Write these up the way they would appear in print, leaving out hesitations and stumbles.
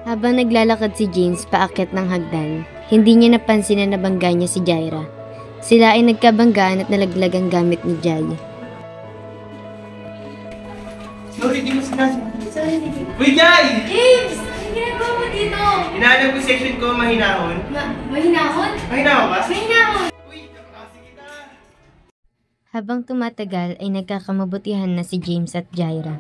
Habang naglalakad si James paakyat ng hagdan, hindi niya napansin na nabangga niya si Jaira. Sila ay nagkabanggaan at nalaglag ang gamit ni Jai. Sorry, di mo sinasabi. Uy, Jai! James! Ano ginagawa mo dito? Inaanap ko section ko, mahinahon. Mahinahon? Mahinahon ba? Mahinahon! Uy, nakakasi kita! Habang tumatagal ay nagkakamabutihan na si James at Jaira.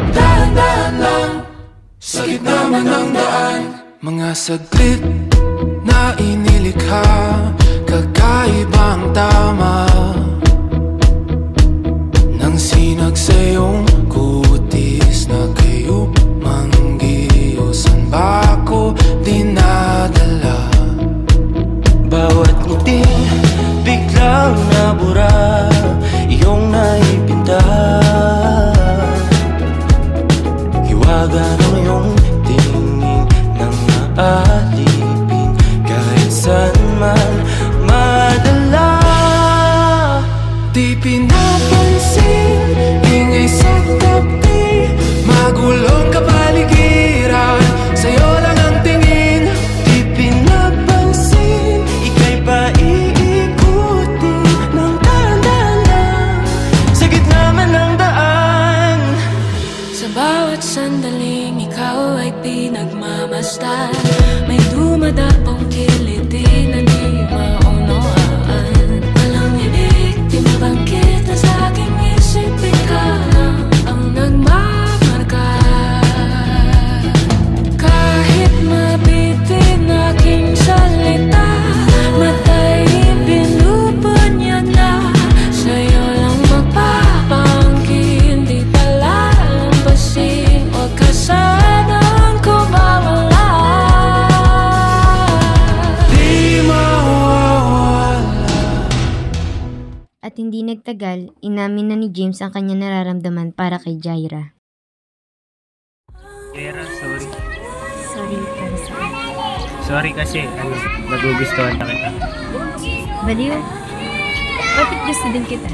Dahan-dahan lang, sa gitna man ng daan, mga saglit na inilikha, kakaibang tama nang sinag sa iyong kutis na kayo manggiyosan ba ako dinadala? Bawat ngiting biglang nabura, iyong naipinta. Hiwaga ng iyong tingin nang naalipin, kahit saan man madala. Di pinapansin, ingay sa tabi, magulong kapaligiran, sa'yo lang ang tingin. Di pinapansin, ika'y paiikutin ng dahan-dahan lang, sa gitna man ng daan. Sa bawat sandaling ikaw ay pinagmamasdan, may dumadapong kiliti na di maunawaan. Walang ibig, di mabangkit na sa aking isip, ikaw lang ang nagmamarka. Kahit mabitin aking salita, matay pinupunyag na, sa'yo lang magpapangkin, di pala lampasin, huwag ka sanang kumawala. Di mawawala. At hindi nagtagal, inamin na ni James ang kanya nararamdaman para kay Jaira. Jaira, sorry. Sorry, Tansan. Sorry kasi, nagugustuhan na kita. Baliw, bakit gusto din kita?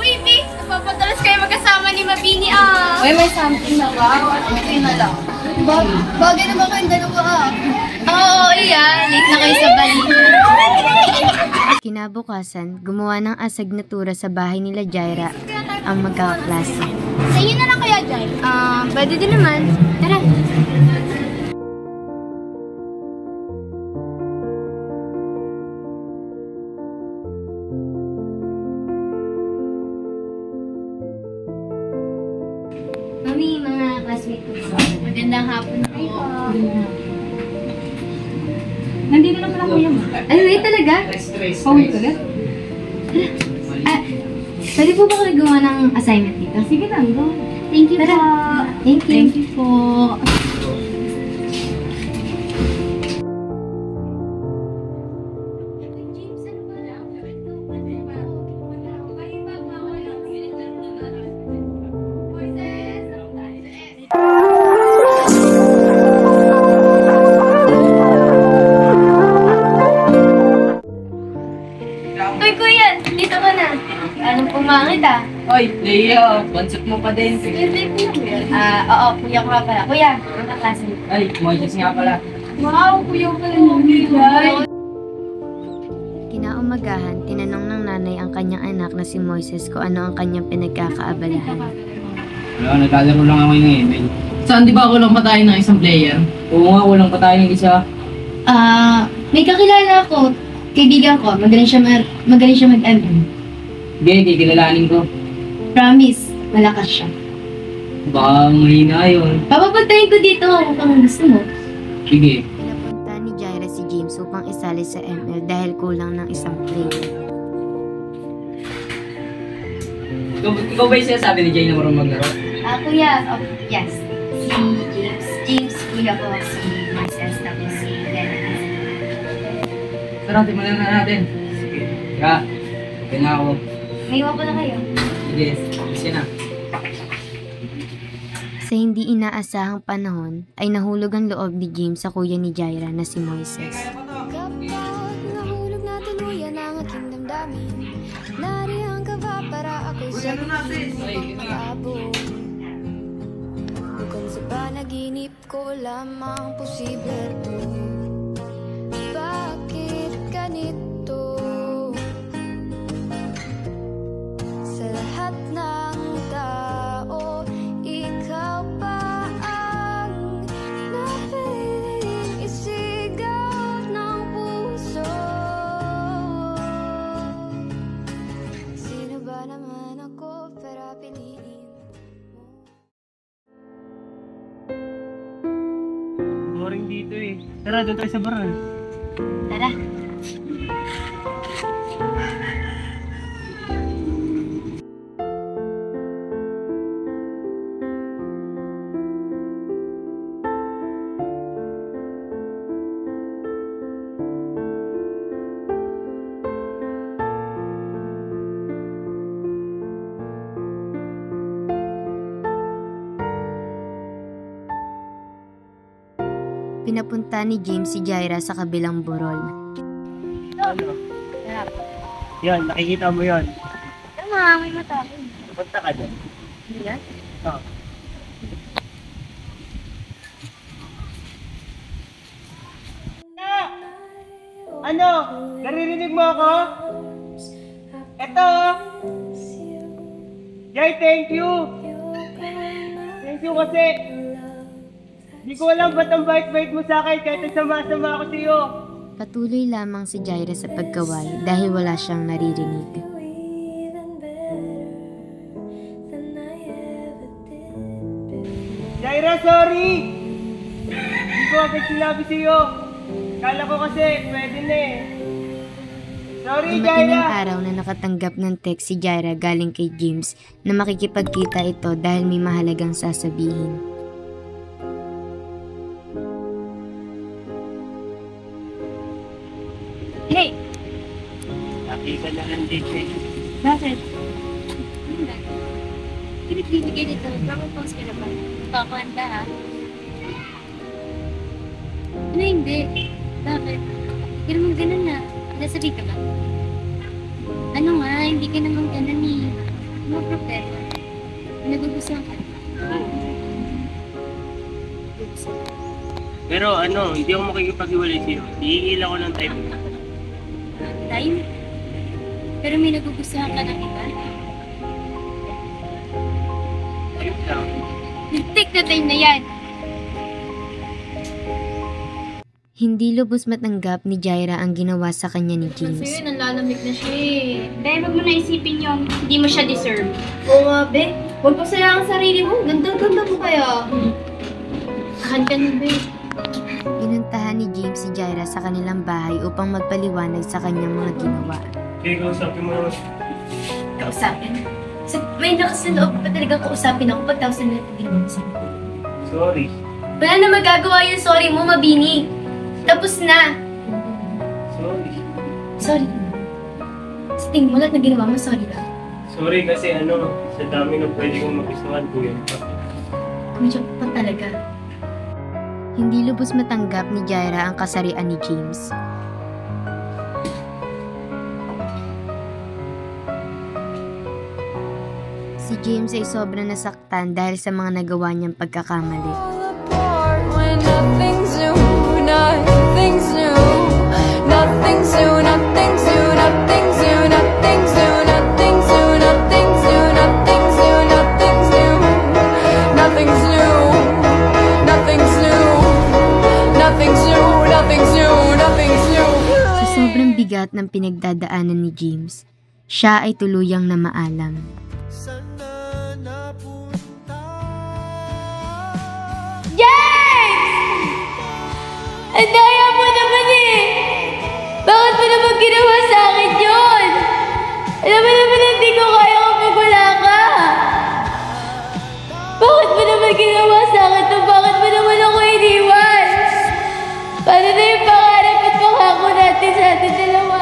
Uy, Vic! Napapadalas kayo magkasama ni Mabini ah! Uy, may something na wow. Okay na lang. Bagay na ba kayong dalawa ah? Oo, iya. Late na kayo sa balikan. Kinabukasan, gumawa ng asag na tura sa bahay nila Jaira ang magkakaklase. Sa inyo na lang kaya, Jai? Pwede din naman. Tara. Mami, mga classmate ko ba? Magandang hapon po. Nandito na pala kuya mo. Ay, wait talaga? Pauwi ko ulit? Pwede po ba kayo gawa ng assignment dito? Sige lang, go. Thank you po. Thank you. Thank you po. Uy, kuya! Dito ka na. Anong pumangit ah? Oy, Leo, concept mo pa din. Oo, kuya ko nga pala. Kuya, ang kaklase mo. Ay, Moises nga pala. Wow, kuya ko pala ng bilay. Kinaumagahan, tinanong ng nanay ang kanyang anak na si Moises kung ano ang kanyang pinagkakaabalahan. Wala, naglalaro lang ako yung email. Saan di ba kulang pa tayo ng isang player? Oo nga, walang pa tayo ng isa. May kakilala ko. Kaibigan ko. Magaling siya mag-MM. Sige, kikilalanin ko. Promise, malakas siya. Baka mahina yun. Papapuntahin ko dito kung gusto mo. Sige. Pinapunta ni Jaira si James upang isali sa ML dahil kulang ng isang player. Ikaw ba yung sinasabi ni Jay na marunong maglaro? Kuya, yes. Si James. James, kuya ko. Si Moises, tapos si Lennon. Tara, timulan na natin. Sige. Kaya, okay na ako. May iwan ko na kayo. Sige, kasi na. Sa hindi hindi inaasahang panahon ay nahulog ang loob ni James sa kuya ni Jaira na si Moises. Kapag nahulog na tuluyan ang aking damdamin, nariyan ka ba para ako'y sabihin malabo? Bukod sa panaginip ko lamang posible to. Bakit ganito? Sa lahat ng tao, ikaw pa ang napiling isigaw ng puso. Sino ba naman ako para piliin mo? Boring dito eh. Tara, doon tayo sa baral. Tara! Pinapunta ni James si Jaira sa kabilang burol. Ano? Yan, nakikita mo yon. Tama, may mata. Punta ka dyan. Yan? Oo. Ano? Naririnig mo ako? Eto! Jay, thank you! Thank you kasi hindi ko alam ba't ang bait-bait mo sa akin kahit nagsama-sama ako sa'yo. Patuloy lamang si Jaira sa pagkaway dahil wala siyang naririnig. Jaira, sorry! Hindi ko agad sinabi sa'yo. Kala ko kasi pwede na eh. Sorry, Dumating ang Jaira! araw na nakatanggap ng text si Jaira galing kay James na makikipagkita ito dahil may mahalagang sasabihin. Hey! Laki ka na lang dito eh. Bakit? Pinibigay nito. Bakit post ka na ba? Pakuanda ha? Ano hindi? Bakit? Hindi ka naman ganun na. Nasabi ka ba? Ano nga? Hindi ka naman ganun eh. Ano problema? Nagugustuhan ka? Pero ano, hindi ako makikipag-iwalay sa'yo. Hihingil ako ng time. Time? Pero may nagugustuhan ka ng iba? Ayun lang. Take na time na yan! Hindi lubos matanggap ni Jaira ang ginawa sa kanya ni Kasi James. yun, nalalamig na siya eh. Be, wag mo na isipin yung hindi mo siya deserve. Oo nga, be. Huwag mo sayang ang sarili mo. Ganda-ganda mo kaya. Tahan ka na, be. Pinuntahan ni James si Jaira sa kanilang bahay upang magpaliwanag sa kanyang mga ginawa. Okay, kausapin mo. Kausapin. May lakas na loob pa talagang kausapin ako pagtapos na natin ginawa sa'yo. Sorry. Wala na magagawa yung sorry mo, Mabini. Tapos na. Sorry. Sorry. Sa tingin mo lahat na ginawa mo, sorry lang. Sorry kasi ano, sa dami ng pwede kong magustuhan ko yun pa. Medyo pa talaga. Hindi lubos matanggap ni Jaira ang kasarian ni James. Si James ay sobrang nasaktan dahil sa mga nagawa niyang pagkakamali. All apart when nothing's new, nothing's new, nothing's new, nothing's new, nothing's new, nothing's new, nothing's new, nothing's new, nothing's new, nothing's new, nothing's new, nothing's new, nothing's new, nothing's new, nothing's new. Sa sobrang bigat ng pinagdadaanan ni James, siya ay tuluyang namaalam. Ang daya mo naman eh! Bakit mo naman ginawa sa akin yun? Alam mo naman hindi ko kaya kapag wala ka! Bakit mo naman ginawa sa akin to? Bakit mo naman ako iniwan? Paano na yung pangarap at pangako natin sa ating dalawa?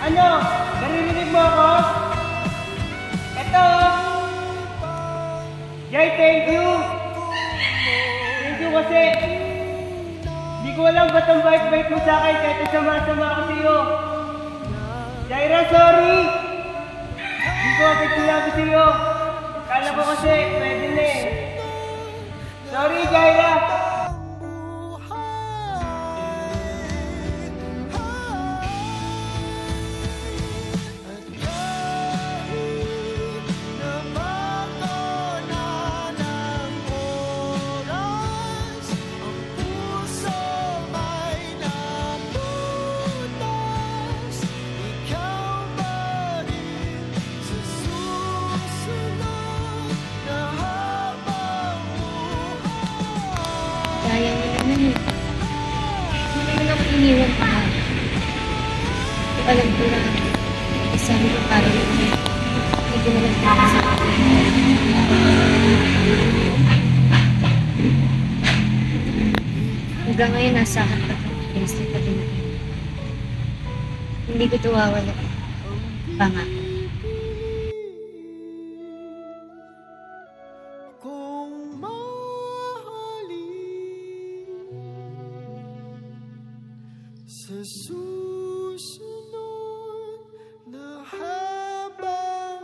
Ano? Naririnig mo ako? Eto! Jai, thank you! Thank you kasi di ko alam ba't ang bait-bait mo sa akin kahit sama-sama ako sa'yo. Jaira, sorry! Di ko agad sinabi sa'yo. Kala ko kasi pwede na eh. Sorry, Jaira! Kaya mo naman eh. Hindi naman ako iniwan ka. Alam ko na isabi ko para lang hindi ko naman para sa akin. Hanggang ngayon nasa handa ko. Pinaslit pa din ako. Hindi ko tuwawala. Pangako. Sa susunod na habang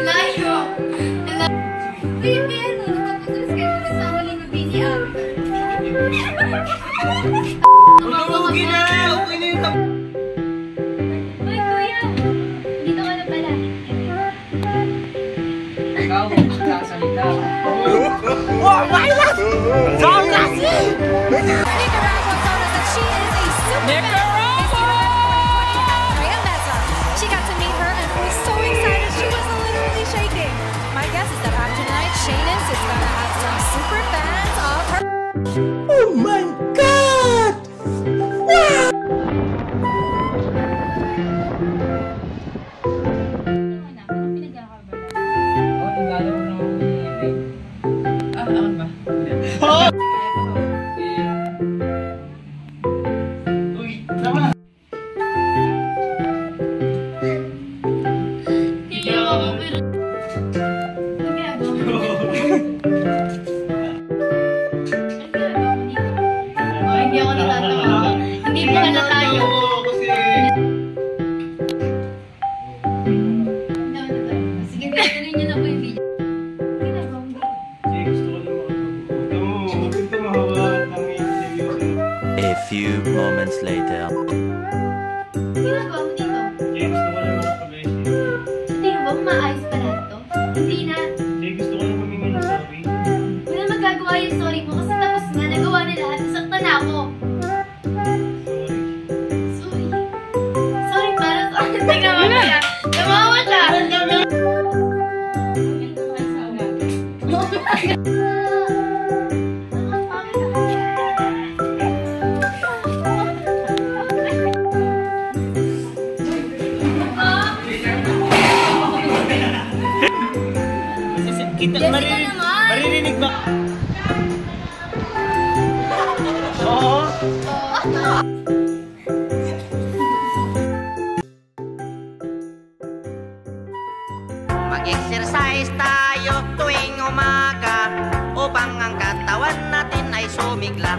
Layo! Uy, Piano! Napapadalas kayo magkasama ni Mabini Umuwi na! Umuwi na yung Uy, kuya! Dito ka na pala. Ikaw, magsasalita. She got to meet her and was so excited she was literally shaking. My guess is that after tonight, Shayna's is gonna have some super fans of her. Oh my God! Oh, naglalaro na ako ng ibig. Akin ba? Uy, tama! Hindi ako natatawa. Hindi mo na tayo. Sige, tuloy niyo na po yung video. Ginagawa mo dito. A few moments later. Ginagawa mo dito. Hindi mo ba maayos pa lahat to? Hindi na. Wala magagawa yung sorry mo kasi tapos na nagawa nila at nasaktan na ako. Sorry. Sorry para sa akin. Tingnan mo kaya. Tumawa ka. Kita, Jessica maririnig, naman! maririnig ba? Oo. Mag-exercise tayo tuwing umaga upang ang katawan natin ay sumigla.